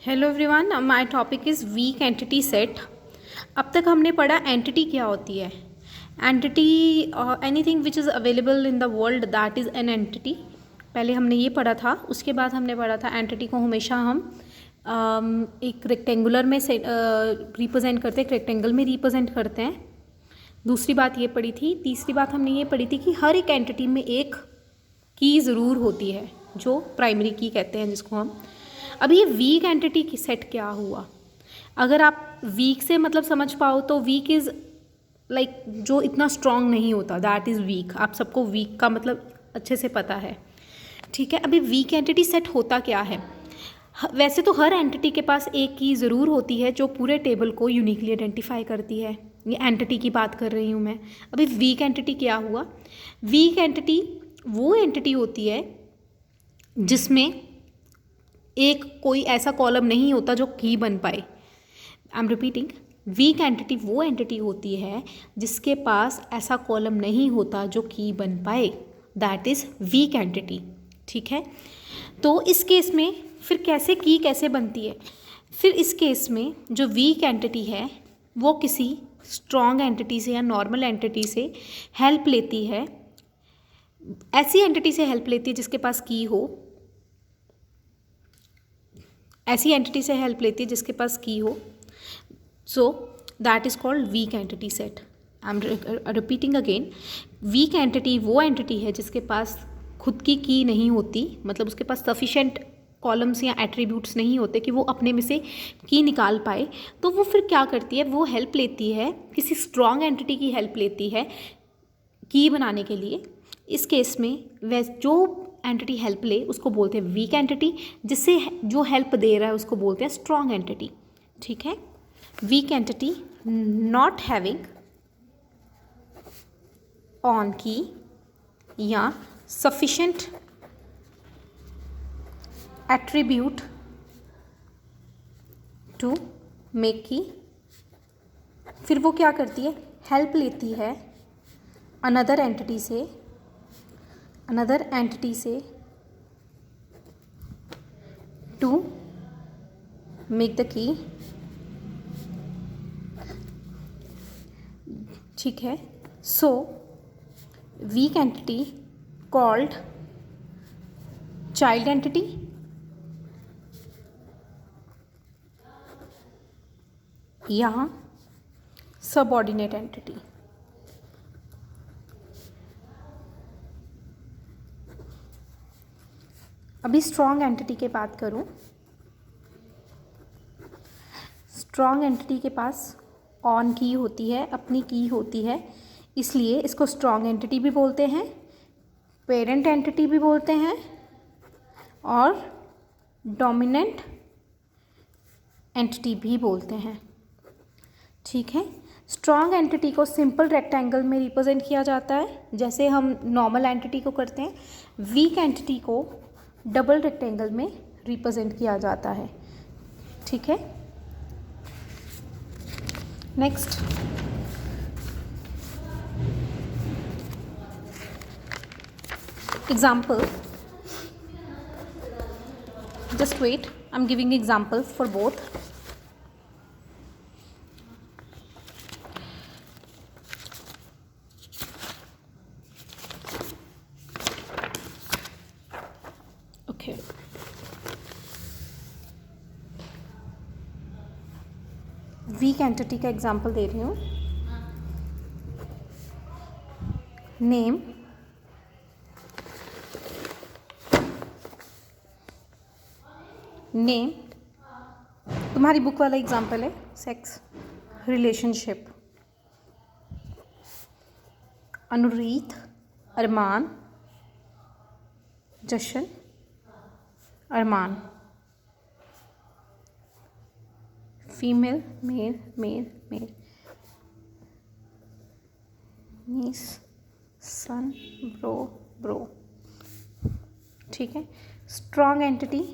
Hello everyone, my topic is weak entity set. अब तक हमने पढ़ा एंटिटी क्या होती है। Entity anything which is available in the world that is an entity. पहले हमने ये पढ़ा था। उसके बाद हमने पढ़ा था एंटिटी को हमेशा हम एक रेक्टेंगुलर में से रिप्रेजेंट करते हैं, एक रेक्टेंगल में रिप्रेजेंट करते हैं। दूसरी बात ये पढ़ी थी। तीसरी बात हमने ये पढ़ी थी कि हर एक एंटिटी में एक की ज़रूर होती है जो प्राइमरी की कहते हैं जिसको हम। अब ये वीक एंटिटी की सेट क्या हुआ। अगर आप वीक से मतलब समझ पाओ तो वीक इज़ लाइक जो इतना स्ट्रांग नहीं होता, दैट इज़ वीक। आप सबको वीक का मतलब अच्छे से पता है, ठीक है। अभी वीक एंटिटी सेट होता क्या है। वैसे तो हर एंटिटी के पास एक की ज़रूर होती है जो पूरे टेबल को यूनिकली आइडेंटिफाई करती है। ये एंटिटी की बात कर रही हूँ मैं। अभी वीक एंटिटी क्या हुआ। वीक एंटिटी वो एंटिटी होती है जिसमें एक कोई ऐसा कॉलम नहीं होता जो की बन पाए। I am repeating, weak entity वो एंटिटी होती है जिसके पास ऐसा कॉलम नहीं होता जो की बन पाए, दैट इज़ वीक एंटिटी, ठीक है। तो इस केस में फिर कैसे बनती है। फिर इस केस में जो वीक एंटिटी है वो किसी स्ट्रॉन्ग एंटिटी से या नॉर्मल एंटिटी से हेल्प लेती है। ऐसी एंटिटी से हेल्प लेती है जिसके पास की हो, ऐसी एंटिटी से हेल्प लेती है जिसके पास की हो। So that is called weak entity set. I am repeating again, weak entity वो एंटिटी है जिसके पास खुद की नहीं होती, मतलब उसके पास सफिशेंट कॉलम्स या एट्रीब्यूट्स नहीं होते कि वो अपने में से की निकाल पाए। तो वो फिर क्या करती है, वो हेल्प लेती है, किसी स्ट्रॉन्ग एंटिटी की हेल्प लेती है की बनाने के लिए। इस केस में वह जो एंटिटी हेल्प ले उसको बोलते हैं वीक एंटिटी, जिससे जो हेल्प दे रहा है उसको बोलते हैं स्ट्रॉन्ग एंटिटी, ठीक है। Weak entity not having on की या सफिशेंट एट्रीब्यूट टू मेक की। फिर वो क्या करती है, हेल्प लेती है अनदर एंटिटी से टू मेक द की, ठीक है। So weak entity called child entity या सबऑर्डिनेट एंटिटी। अभी स्ट्रॉन्ग एंटिटी की बात करूं। स्ट्रॉन्ग एंटिटी के पास ऑन की होती है, अपनी की होती है, इसलिए इसको स्ट्रॉन्ग एंटिटी भी बोलते हैं, पेरेंट एंटिटी भी बोलते हैं और डोमिनेंट एंटिटी भी बोलते हैं, ठीक है। स्ट्रॉन्ग एंटिटी को सिंपल रेक्टेंगल में रिप्रेजेंट किया जाता है जैसे हम नॉर्मल एंटिटी को करते हैं। वीक एंटिटी को डबल रेक्टेंगल में रिप्रेजेंट किया जाता है, ठीक है। Next, example, just wait, I'm giving examples for both. Okay, weak entity का एग्जाम्पल दे रही हूँ। नेम, नेम तुम्हारी बुक वाला एग्जाम्पल है। सेक्स, रिलेशनशिप, अनुरीत, अरमान, जशन, अरमान। फीमेल, मेल, मेल, मेल, नीस, सन, ब्रो, ब्रो, ठीक है। Strong entity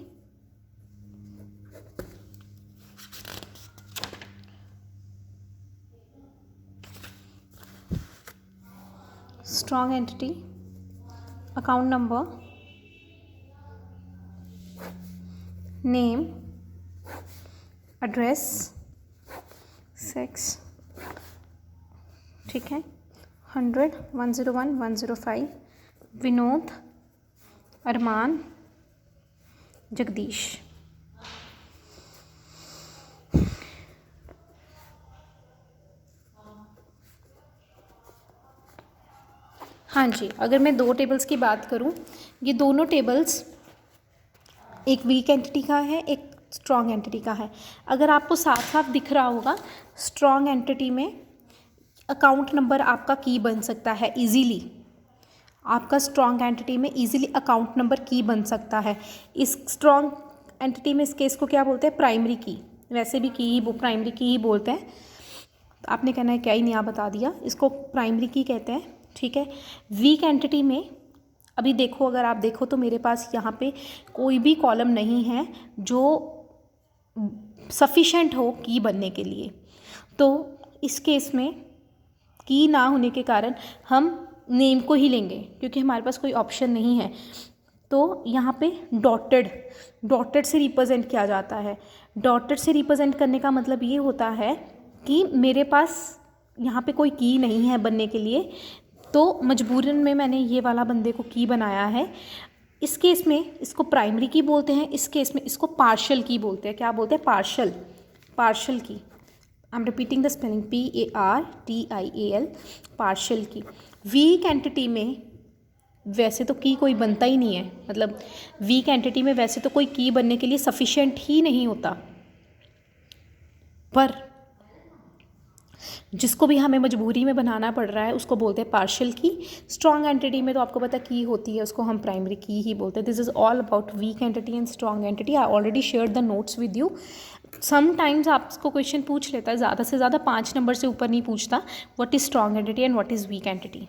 strong entity, account number, name, address, sex, ठीक है, 100, 101, 105, विनोद, अरमान, जगदीश। हाँ जी, अगर मैं दो टेबल्स की बात करूँ, ये दोनों टेबल्स एक वीक एंटिटी का है, एक स्ट्रॉन्ग एंटिटी का है। अगर आपको साफ साफ दिख रहा होगा, स्ट्रॉन्ग एंटिटी में अकाउंट नंबर आपका की बन सकता है इजीली। आपका स्ट्रॉन्ग एंटिटी में इजीली अकाउंट नंबर की बन सकता है। इस स्ट्रॉन्ग एंटिटी में इस केस को क्या बोलते हैं? प्राइमरी की। वैसे भी की ही प्राइमरी की ही बोलते हैं। तो आपने कहना है क्या ही नया बता दिया, इसको प्राइमरी की कहते हैं, ठीक है। वीक एंटिटी में अभी देखो, अगर आप देखो तो मेरे पास यहाँ पे कोई भी कॉलम नहीं है जो सफिशेंट हो की बनने के लिए। तो इस केस में की ना होने के कारण हम नेम को ही लेंगे, क्योंकि हमारे पास कोई ऑप्शन नहीं है। तो यहाँ पे डॉटेड से रिप्रेजेंट किया जाता है। डॉटेड से रिप्रेजेंट करने का मतलब ये होता है कि मेरे पास यहाँ पे कोई की नहीं है बनने के लिए, तो मजबूरन में मैंने ये वाला बंदे को की बनाया है। इस केस में इसको प्राइमरी की बोलते हैं, इस केस में इसको पार्शियल की बोलते हैं। क्या बोलते हैं? पार्शियल की। I am repeating the spelling, PARTIAL, partial की। वीक एंटिटी में वैसे तो की कोई बनता ही नहीं है, मतलब वीक एंटिटी में वैसे तो कोई की बनने के लिए सफिशिएंट ही नहीं होता, पर जिसको भी हमें मजबूरी में बनाना पड़ रहा है उसको बोलते हैं पार्शियल की। स्ट्रॉन्ग एंटिटी में तो आपको पता की होती है, उसको हम प्राइमरी की ही बोलते हैं। This is all about weak entity and strong entity. I already shared the notes with you. Sometimes आपको क्वेश्चन पूछ लेता है, ज़्यादा से ज़्यादा 5 नंबर से ऊपर नहीं पूछता, what is strong entity and what is weak entity.